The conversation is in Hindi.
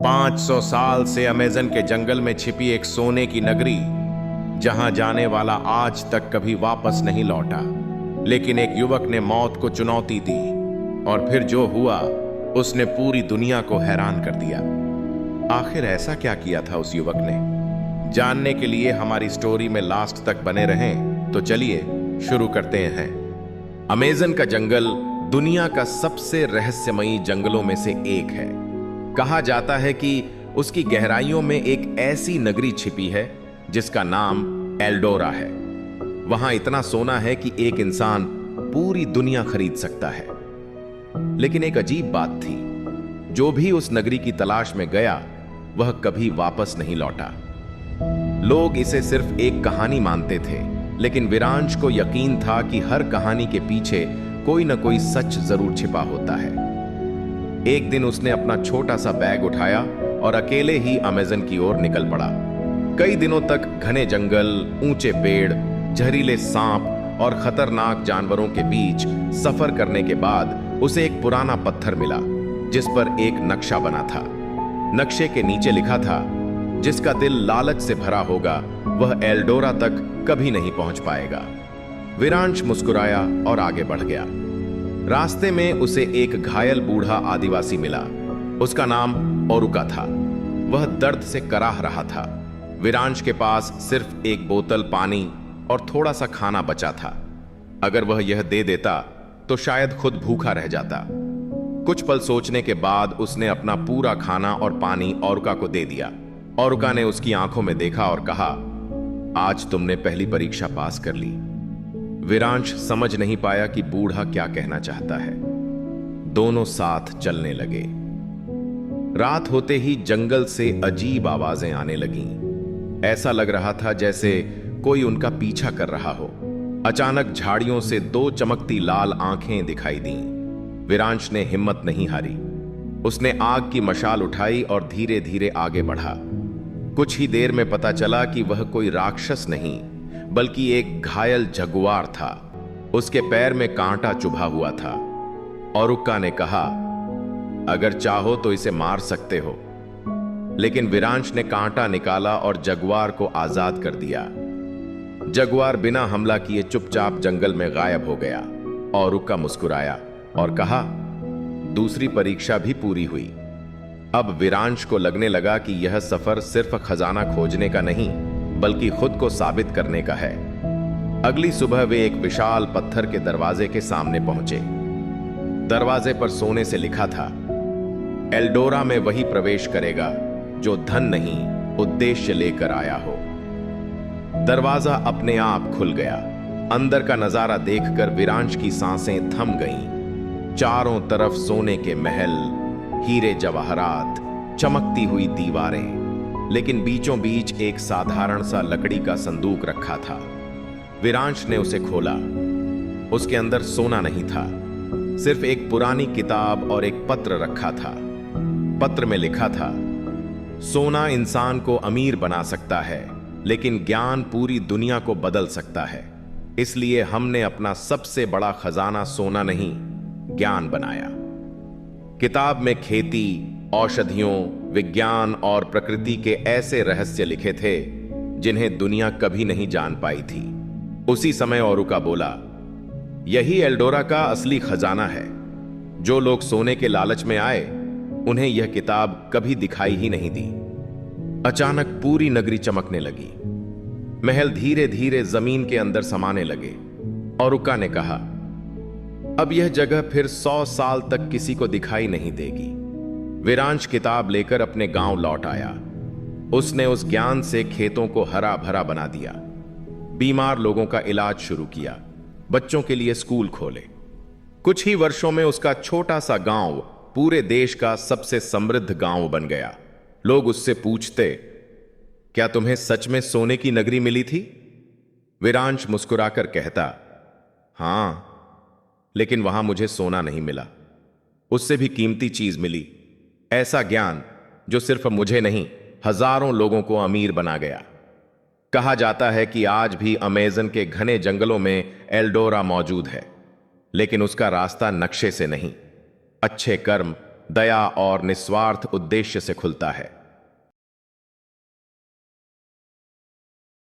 500 साल से अमेज़न के जंगल में छिपी एक सोने की नगरी, जहां जाने वाला आज तक कभी वापस नहीं लौटा। लेकिन एक युवक ने मौत को चुनौती दी और फिर जो हुआ उसने पूरी दुनिया को हैरान कर दिया। आखिर ऐसा क्या किया था उस युवक ने? जानने के लिए हमारी स्टोरी में लास्ट तक बने रहें। तो चलिए शुरू करते हैं। अमेज़न का जंगल दुनिया का सबसे रहस्यमयी जंगलों में से एक है। कहा जाता है कि उसकी गहराइयों में एक ऐसी नगरी छिपी है जिसका नाम एल्डोरा है। वहां इतना सोना है कि एक इंसान पूरी दुनिया खरीद सकता है। लेकिन एक अजीब बात थी, जो भी उस नगरी की तलाश में गया वह कभी वापस नहीं लौटा। लोग इसे सिर्फ एक कहानी मानते थे, लेकिन विरांश को यकीन था कि हर कहानी के पीछे कोई न कोई सच जरूर छिपा होता है। एक दिन उसने अपना छोटा सा बैग उठाया और अकेले ही अमेज़न की ओर निकल पड़ा। कई दिनों तक घने जंगल, ऊंचे पेड़, जहरीले सांप और खतरनाक जानवरों के बीच सफर करने के बाद उसे एक पुराना पत्थर मिला जिस पर एक नक्शा बना था। नक्शे के नीचे लिखा था, जिसका दिल लालच से भरा होगा वह एल्डोरा तक कभी नहीं पहुंच पाएगा। विरांश मुस्कुराया और आगे बढ़ गया। रास्ते में उसे एक घायल बूढ़ा आदिवासी मिला। उसका नाम ओरुका था। वह दर्द से कराह रहा था। विरांश के पास सिर्फ एक बोतल पानी और थोड़ा सा खाना बचा था। अगर वह यह दे देता तो शायद खुद भूखा रह जाता। कुछ पल सोचने के बाद उसने अपना पूरा खाना और पानी ओरुका को दे दिया। ओरुका ने उसकी आंखों में देखा और कहा, आज तुमने पहली परीक्षा पास कर ली। विरांश समझ नहीं पाया कि बूढ़ा क्या कहना चाहता है। दोनों साथ चलने लगे। रात होते ही जंगल से अजीब आवाजें आने लगीं। ऐसा लग रहा था जैसे कोई उनका पीछा कर रहा हो। अचानक झाड़ियों से दो चमकती लाल आंखें दिखाई दीं। विरांश ने हिम्मत नहीं हारी। उसने आग की मशाल उठाई और धीरे धीरे आगे बढ़ा। कुछ ही देर में पता चला कि वह कोई राक्षस नहीं बल्कि एक घायल जगुआर था। उसके पैर में कांटा चुभा हुआ था। ओरुका ने कहा, अगर चाहो तो इसे मार सकते हो। लेकिन विरांश ने कांटा निकाला और जगुआर को आजाद कर दिया। जगुआर बिना हमला किए चुपचाप जंगल में गायब हो गया। ओरुका मुस्कुराया और कहा, दूसरी परीक्षा भी पूरी हुई। अब विरांश को लगने लगा कि यह सफर सिर्फ खजाना खोजने का नहीं बल्कि खुद को साबित करने का है। अगली सुबह वे एक विशाल पत्थर के दरवाजे के सामने पहुंचे। दरवाजे पर सोने से लिखा था, एल्डोरा में वही प्रवेश करेगा जो धन नहीं उद्देश्य लेकर आया हो। दरवाजा अपने आप खुल गया। अंदर का नजारा देखकर विरांश की सांसें थम गईं। चारों तरफ सोने के महल, हीरे जवाहरात, चमकती हुई दीवारें, लेकिन बीचों बीच एक साधारण सा लकड़ी का संदूक रखा था। विरांश ने उसे खोला। उसके अंदर सोना नहीं था, सिर्फ एक पुरानी किताब और एक पत्र रखा था। पत्र में लिखा था, सोना इंसान को अमीर बना सकता है, लेकिन ज्ञान पूरी दुनिया को बदल सकता है। इसलिए हमने अपना सबसे बड़ा खजाना सोना नहीं, ज्ञान बनाया। किताब में खेती, औषधियों, विज्ञान और प्रकृति के ऐसे रहस्य लिखे थे जिन्हें दुनिया कभी नहीं जान पाई थी। उसी समय ओरुका बोला, यही एल्डोरा का असली खजाना है। जो लोग सोने के लालच में आए उन्हें यह किताब कभी दिखाई ही नहीं दी। अचानक पूरी नगरी चमकने लगी। महल धीरे धीरे जमीन के अंदर समाने लगे। ओरुका ने कहा, अब यह जगह फिर 100 साल तक किसी को दिखाई नहीं देगी। विरांश किताब लेकर अपने गांव लौट आया। उसने उस ज्ञान से खेतों को हरा भरा बना दिया, बीमार लोगों का इलाज शुरू किया, बच्चों के लिए स्कूल खोले। कुछ ही वर्षों में उसका छोटा सा गांव पूरे देश का सबसे समृद्ध गांव बन गया। लोग उससे पूछते, क्या तुम्हें सच में सोने की नगरी मिली थी? विरांश मुस्कुराकर कहता, हां, लेकिन वहां मुझे सोना नहीं मिला। उससे भी कीमती चीज मिली, ऐसा ज्ञान जो सिर्फ मुझे नहीं हजारों लोगों को अमीर बना गया। कहा जाता है कि आज भी अमेज़न के घने जंगलों में एल्डोरा मौजूद है, लेकिन उसका रास्ता नक्शे से नहीं, अच्छे कर्म, दया और निस्वार्थ उद्देश्य से खुलता है।